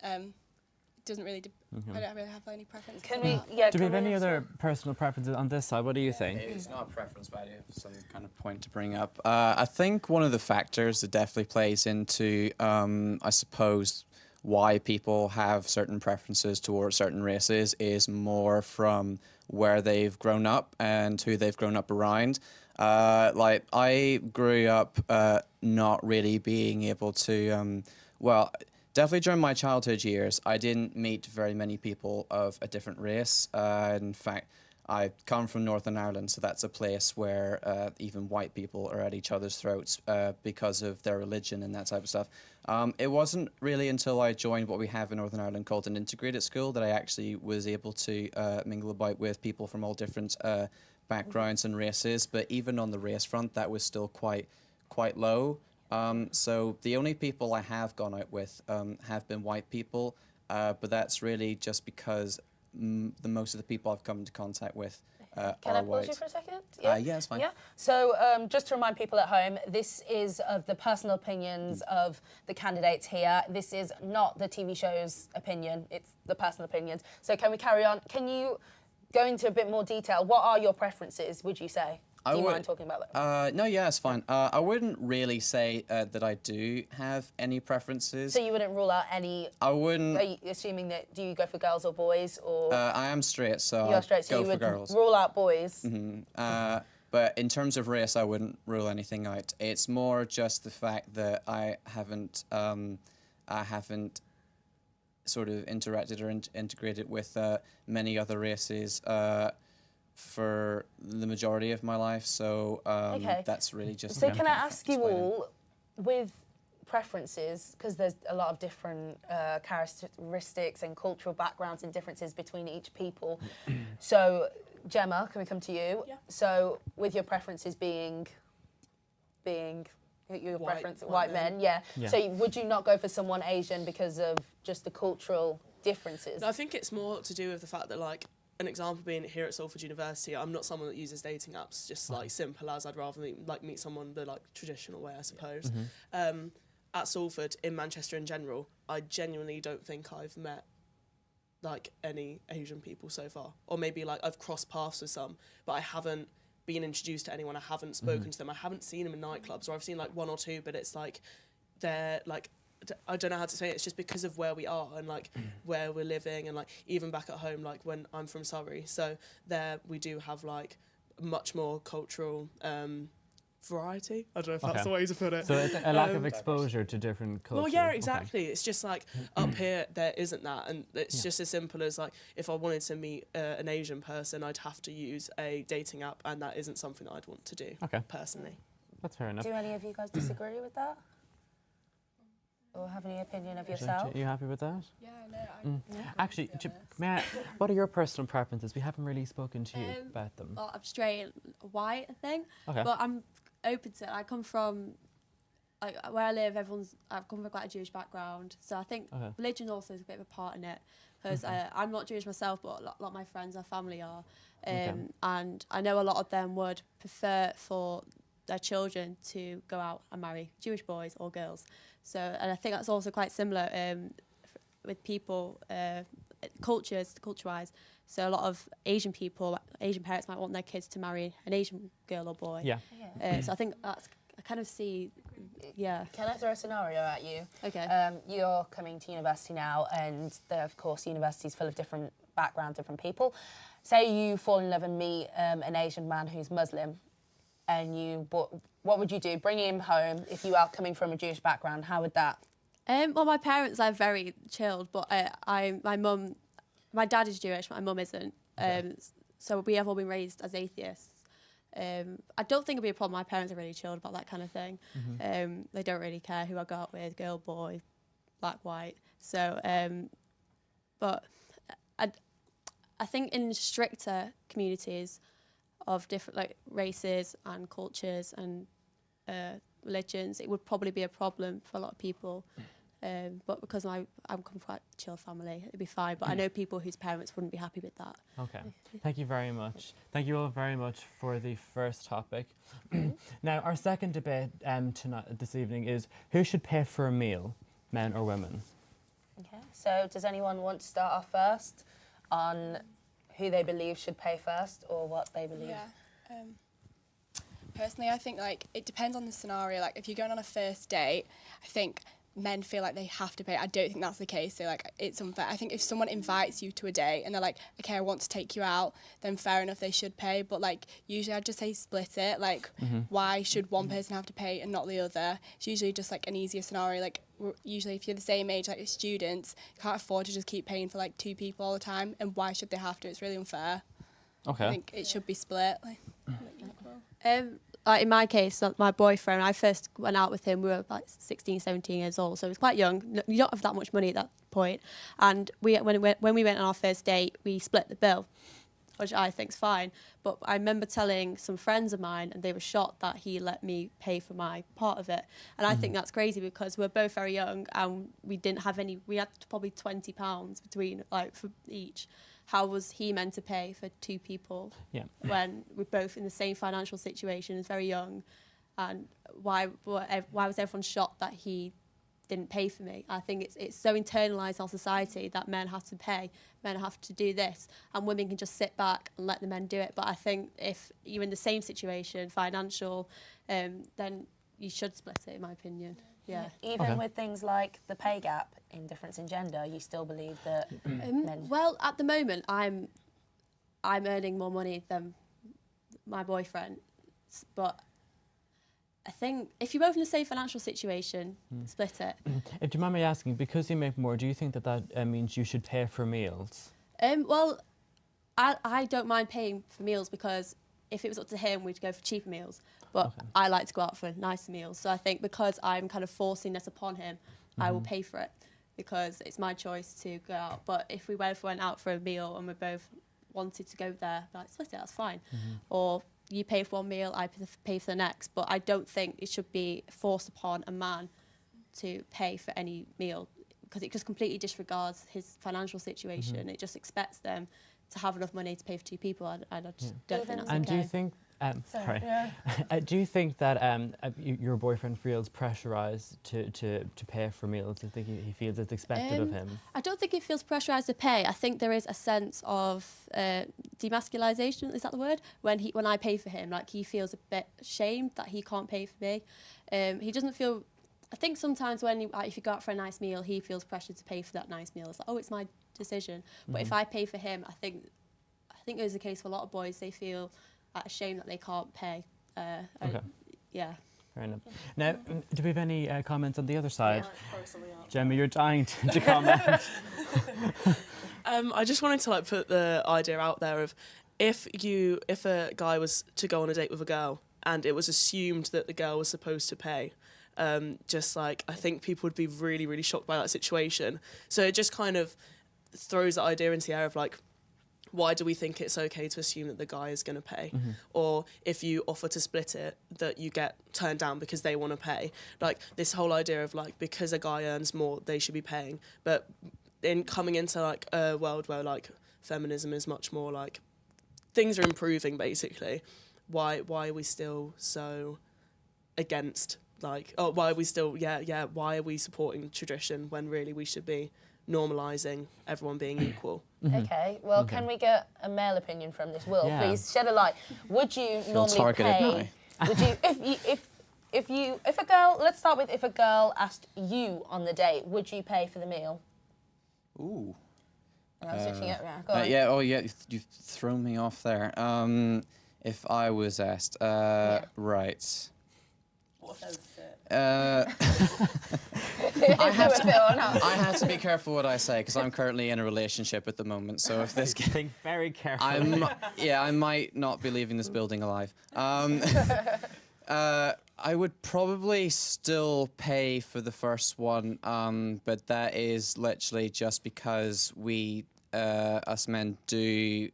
It doesn't really. I don't really have any preference. Do we have any other personal preferences on this side? What do you think? It's not a preference, but I do have some kind of point to bring up. I think one of the factors that definitely plays into, I suppose, why people have certain preferences towards certain races is more from where they've grown up and who they've grown up around. Like, I grew up not really being able to, definitely during my childhood years, I didn't meet very many people of a different race. In fact, I come from Northern Ireland, so that's a place where even white people are at each other's throats because of their religion and that type of stuff. It wasn't really until I joined what we have in Northern Ireland called an integrated school that I actually was able to mingle about with people from all different backgrounds and races. But even on the race front, that was still quite low. So the only people I have gone out with have been white people, but that's really just because the most of the people I've come into contact with are white. Can I pause you for a second? Yeah, it's fine. Yeah. So just to remind people at home, this is of the personal opinions of the candidates here. This is not the TV show's opinion. It's the personal opinions. So can we carry on? Can you go into a bit more detail? What are your preferences, would you say? Do you mind talking about that? No, yeah, it's fine. I wouldn't really say that I do have any preferences. So you wouldn't rule out any... I wouldn't... Are you assuming that, do you go for girls or boys, or... I am straight, so You're straight, so go you for would girls. rule out boys? But in terms of race, I wouldn't rule anything out. It's more just the fact that I haven't sort of interacted or integrated with many other races for the majority of my life, so that's really just... So can I ask you all, with preferences, because there's a lot of different characteristics and cultural backgrounds and differences between each people. So, Gemma, can we come to you? Yeah. So, with your preferences being your preference, white men, yeah. So would you not go for someone Asian because of just the cultural differences? No, I think it's more to do with the fact that, like, an example being here at Salford University, I'm not someone that uses dating apps, just like simple as I'd rather meet someone the like traditional way, I suppose. At Salford, in Manchester in general, I genuinely don't think I've met like any Asian people so far, or maybe like I've crossed paths with some, but I haven't been introduced to anyone. I haven't spoken to them. I haven't seen them in nightclubs, or I've seen like one or two, but it's like they're like, I don't know how to say it. It's just because of where we are and like where we're living, and like even back at home, like when I'm from Surrey, so there we do have like much more cultural variety. I don't know if that's the way to put it. So it's a lack of exposure to different cultures. Well, yeah, exactly. It's just like up here there isn't that, and it's just as simple as like if I wanted to meet an Asian person, I'd have to use a dating app, and that isn't something that I'd want to do personally. That's fair enough. Do any of you guys disagree with that? or have any opinion of Are yourself? you happy with that? Yeah, no. Actually, what are your personal preferences? We haven't really spoken to you about them. Well, I'm straight white, I think. Okay. But I'm open to it. I come from, like, where I live, I've come from quite a Jewish background. So I think religion also is a bit of a part in it. Because I'm not Jewish myself, but a lot of my friends, our family are. And I know a lot of them would prefer for their children to go out and marry Jewish boys or girls. So, and I think that's also quite similar with people, culture-wise. So a lot of Asian parents might want their kids to marry an Asian girl or boy. Yeah. So I think that's, I kind of see, yeah. Can I throw a scenario at you? Okay. You're coming to university now, and of course, university's full of different backgrounds, different people. Say you fall in love and meet an Asian man who's Muslim, and what would you do? Bring him home if you are coming from a Jewish background. How would that? Well, my parents are very chilled, but my dad is Jewish, my mum isn't. So we have all been raised as atheists. I don't think it'll be a problem. My parents are really chilled about that kind of thing. They don't really care who I go out with, girl, boy, black, white. So, but I think in stricter communities of different like races and cultures and religions, it would probably be a problem for a lot of people. But because I'm from quite a chill family, it'd be fine. But I know people whose parents wouldn't be happy with that. Okay. Thank you very much. Thank you all very much for the first topic. Now, our second debate this evening is who should pay for a meal, men or women? Okay. So does anyone want to start off first on who they believe should pay first or what they believe? Yeah. Personally, I think like it depends on the scenario. Like if you're going on a first date, I think men feel like they have to pay. I don't think that's the case. So like it's unfair. I think if someone invites you to a date and they're like, okay, I want to take you out, then fair enough, they should pay. But like usually I'd just say split it. Like why should one person have to pay and not the other? It's usually just like an easier scenario. Like usually if you're the same age, like students, you can't afford to just keep paying for like two people all the time. And why should they have to? It's really unfair. Okay. I think it should be split. Like in my case, my boyfriend, I first went out with him, we were like 16, 17 years old, so it was quite young. You don't have that much money at that point. And when we went on our first date, we split the bill, which I think's fine. But I remember telling some friends of mine, and they were shocked that he let me pay for my part of it. And I think that's crazy because we're both very young and we didn't have any, we had probably £20 between, like, for each. How was he meant to pay for two people when we're both in the same financial situation, is very young? And why was everyone shocked that he didn't pay for me? I think it's so internalised in our society that men have to pay, men have to do this, and women can just sit back and let the men do it. But I think if you're in the same situation, financial, then you should split it, in my opinion. Yeah. Even with things like the pay gap in difference in gender, you still believe that men... Well, at the moment, I'm earning more money than my boyfriend, but I think if you're both in the same financial situation, split it. If do you mind me asking, because you make more, do you think that means you should pay for meals? Well, I don't mind paying for meals because if it was up to him, we'd go for cheaper meals. But I like to go out for nicer meals. So I think because I'm kind of forcing this upon him, I will pay for it because it's my choice to go out. But if we both went out for a meal and we both wanted to go there, like, split it, that's fine. Or you pay for one meal, I pay for the next. But I don't think it should be forced upon a man to pay for any meal because it just completely disregards his financial situation. It just expects them to have enough money to pay for two people. And I just don't think that's okay. And do you think... do you think that your boyfriend feels pressurised to pay for meals? Do you think he feels it's expected of him? I don't think he feels pressurised to pay. I think there is a sense of demasculisation, is that the word? When I pay for him, like he feels a bit ashamed that he can't pay for me. He doesn't feel... I think sometimes if you go out for a nice meal, he feels pressured to pay for that nice meal. It's like, oh, it's my decision. But if I pay for him, I think there's a case for a lot of boys. They feel ashamed that they can't pay. Yeah. Fair enough. Now, do we have any comments on the other side? Gemma, you're dying to comment. I just wanted to put the idea out there of if a guy was to go on a date with a girl and it was assumed that the girl was supposed to pay, Just like, I think people would be really, really shocked by that situation. So it just kind of throws that idea into the air of like, why do we think it's okay to assume that the guy is going to pay? Or if you offer to split it, that you get turned down because they want to pay. Like this whole idea of like, because a guy earns more, they should be paying. But in coming into like a world where like feminism is much more like, things are improving basically, why are we still so against like, oh, why are we still, why are we supporting tradition when really we should be normalising everyone being equal? Okay, well, can we get a male opinion from this? Will, please shed a light. Would you normally targeted pay? Would you, if a girl, let's start with if a girl asked you on the date, would you pay for the meal? Ooh. And I'm switching it around. Go on. You've thrown me off there. If I was asked, right. I have to be careful what I say because I'm currently in a relationship at the moment. So if this Think very careful. I might not be leaving this building alive. I would probably still pay for the first one, but that is literally just because we, us men, do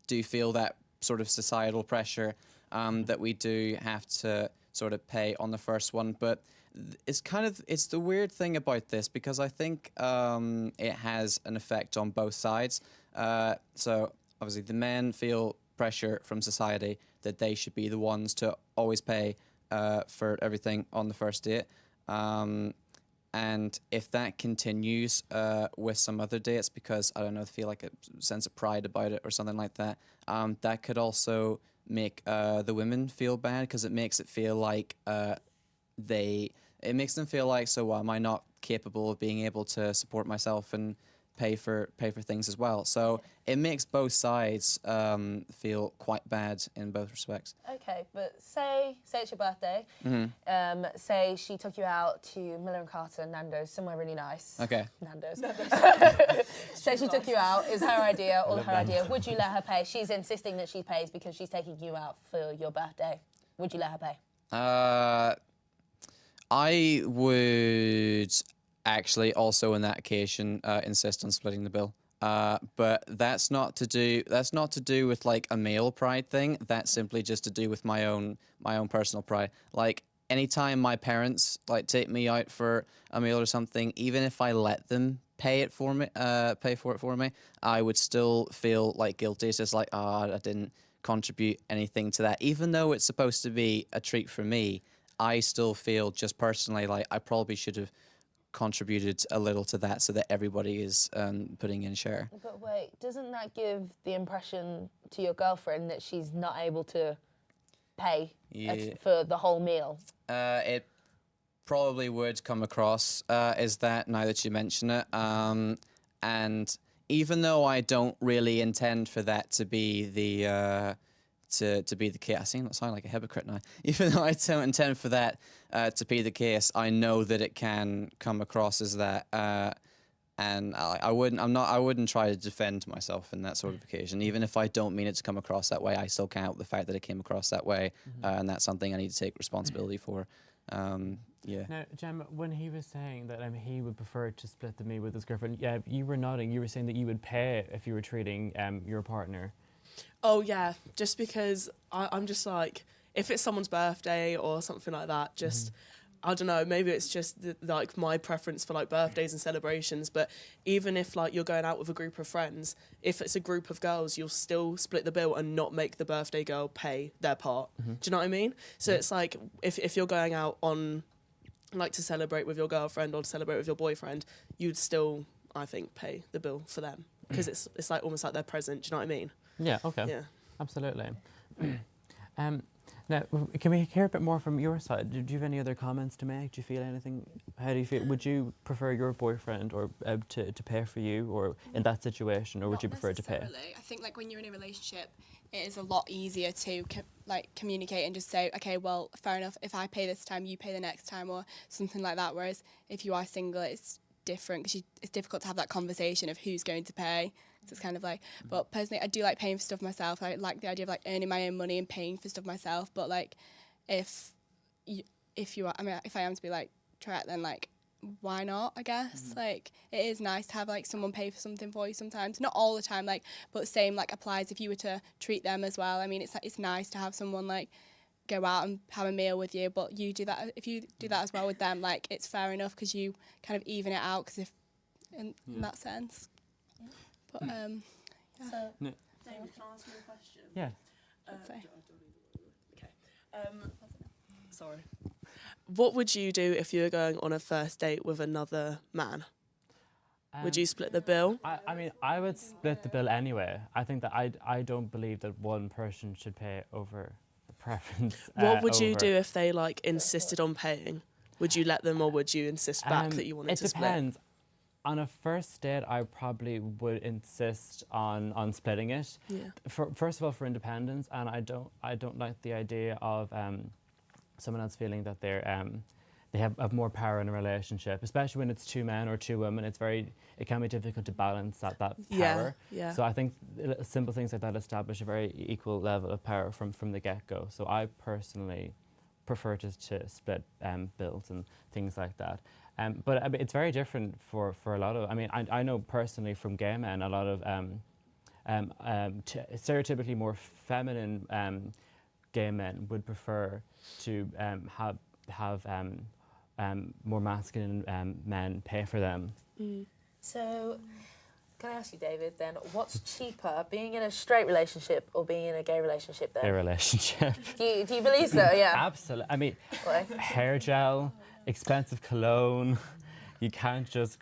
feel that sort of societal pressure that we do have to sort of pay on the first one. But it's the weird thing about this because I think it has an effect on both sides. So obviously the men feel pressure from society that they should be the ones to always pay for everything on the first date. And if that continues with some other dates, because I don't know, feel like a sense of pride about it or something like that, that could also make the women feel bad because it makes it feel like it makes them feel like, so am I not capable of being able to support myself and pay for things as well? So it makes both sides feel quite bad in both respects. Okay, but say it's your birthday. Say she took you out to Miller and Carter and Nando's, somewhere really nice. Okay. Nando's. Say she took you out, is her idea, all her idea. Would you let her pay? She's insisting that she pays because she's taking you out for your birthday. Would you let her pay? I would actually also in that occasion insist on splitting the bill. But that's not to do with like a male pride thing. That's simply just to do with my own personal pride. Like anytime my parents like take me out for a meal or something, even if I let them pay for it for me, I would still feel like guilty. It's just like, I didn't contribute anything to that. Even though it's supposed to be a treat for me, I still feel just personally like I probably should have contributed a little to that so that everybody is putting in a share. But wait, doesn't that give the impression to your girlfriend that she's not able to pay for the whole meal? It probably would come across as that now that you mention it. And even though I don't really intend for that to be the to be the case, I sound like a hypocrite now. Even though I don't intend for that to be the case, I know that it can come across as that, and I wouldn't try to defend myself in that sort of occasion. Even if I don't mean it to come across that way, I still can't help the fact that it came across that way, and that's something I need to take responsibility for. Now, Gemma, when he was saying that he would prefer to split the meal with his girlfriend, you were nodding. You were saying that you would pay if you were treating your partner. Oh yeah, just because I'm just like, if it's someone's birthday or something like that, just I don't know, maybe it's just like my preference for like birthdays and celebrations. But even if like you're going out with a group of friends, if it's a group of girls, you'll still split the bill and not make the birthday girl pay their part. Do you know what I mean? So it's like if you're going out on like to celebrate with your girlfriend or to celebrate with your boyfriend, you'd still, I think, pay the bill for them because it's like almost like they're present. Do you know what I mean? Yeah. Okay. Yeah. Absolutely. Now, can we hear a bit more from your side? Do you have any other comments to make? Do you feel anything? How do you feel? Would you prefer your boyfriend or to pay for you, or in that situation, or would you prefer to pay? I think like when you're in a relationship, it is a lot easier to communicate and just say, okay, well, fair enough. If I pay this time, you pay the next time, or something like that. Whereas if you are single, it's different because it's difficult to have that conversation of who's going to pay. So it's kind of like, but personally, I do like paying for stuff myself. I like the idea of like earning my own money and paying for stuff myself. But like, if if I am to be like Trent, then like why not, I guess. Like it is nice to have like someone pay for something for you sometimes, not all the time, like, but the same like applies if you were to treat them as well. I mean, it's nice to have someone like go out and have a meal with you, but you do that, if you do that as well with them, like it's fair enough because you kind of even it out, because if in that sense. But yeah. So, David, can I ask you a question? Yeah. Sorry. What would you do if you were going on a first date with another man? Would you split the bill? I mean, I would split the bill anyway. I think that I don't believe that one person should pay over a preference. What would you do if they like insisted on paying? Would you let them, or would you insist back that you wanted to split? It depends. On a first date, I probably would insist on splitting it. Yeah. First of all, for independence, and I don't like the idea of someone else feeling that they have more power in a relationship, especially when it's two men or two women. It can be difficult to balance that power. Yeah. So I think simple things like that establish a very equal level of power from the get-go. So I personally prefer to split bills and things like that. But I mean, it's very different for a lot of. I mean, I know personally from gay men, a lot of stereotypically more feminine gay men would prefer to have more masculine men pay for them. So, can I ask you, David, then, what's cheaper, being in a straight relationship or being in a gay relationship then? Gay relationship. Do you believe so? Yeah. Absolutely. I mean, hair gel, expensive cologne. You can't just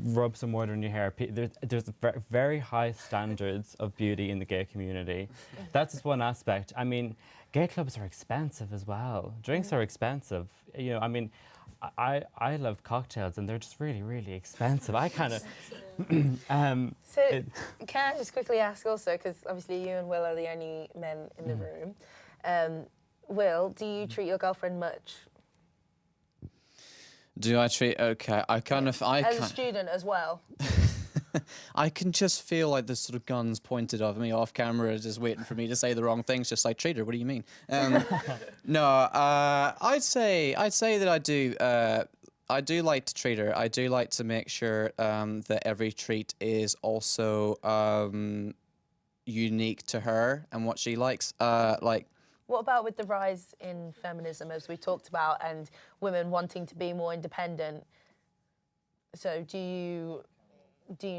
rub some water in your hair. There's very high standards of beauty in the gay community. That's just one aspect. I mean, gay clubs are expensive as well. Drinks are expensive. You know, I mean, I love cocktails and they're just really, really expensive. I kind of. Can I just quickly ask also, because obviously you and Will are the only men in the room. Will, do you treat your girlfriend much? Do I treat okay? I as a student as well. I can just feel like the sort of guns pointed at me off camera, just waiting for me to say the wrong things. Just like, treat her. What do you mean? No, I'd say that I do. I do like to treat her. I do like to make sure that every treat is also unique to her and what she likes. What about with the rise in feminism, as we talked about, and women wanting to be more independent? So do you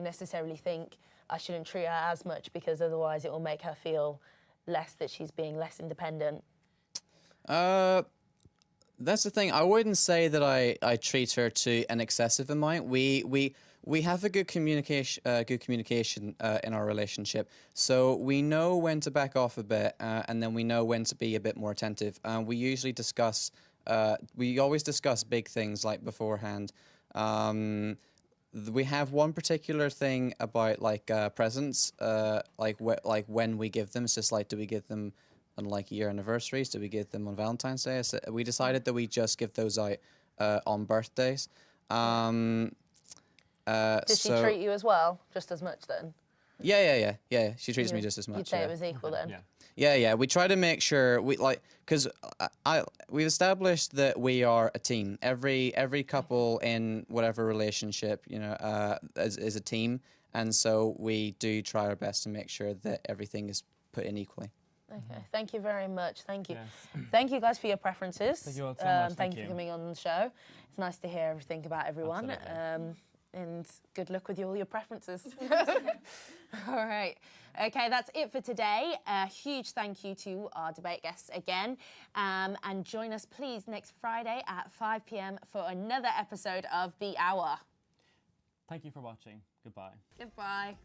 necessarily think I shouldn't treat her as much because otherwise it will make her feel less that she's being less independent? That's the thing. I wouldn't say that I treat her to an excessive amount. We have a good communication in our relationship, so we know when to back off a bit, and then we know when to be a bit more attentive. We usually discuss. We always discuss big things like beforehand. We have one particular thing about like presents, like when we give them. It's just like, do we give them on like year anniversaries? Do we give them on Valentine's Day? So we decided that we just give those out on birthdays. Does she treat you as well, just as much then? Yeah. She treats me just as much. You'd say it was equal then? Yeah. We try to make sure because we've established that we are a team. Every couple in whatever relationship, is a team, and so we do try our best to make sure that everything is put in equally. Okay, thank you very much. Thank you. Yes. Thank you guys for your preferences. Thank you all so much. Thank you for coming on the show. It's nice to hear everything about everyone. Absolutely. And good luck with all your preferences. All right. Okay, that's it for today. A huge thank you to our debate guests again. And join us, please, next Friday at 5 p.m. for another episode of The Hour. Thank you for watching. Goodbye. Goodbye.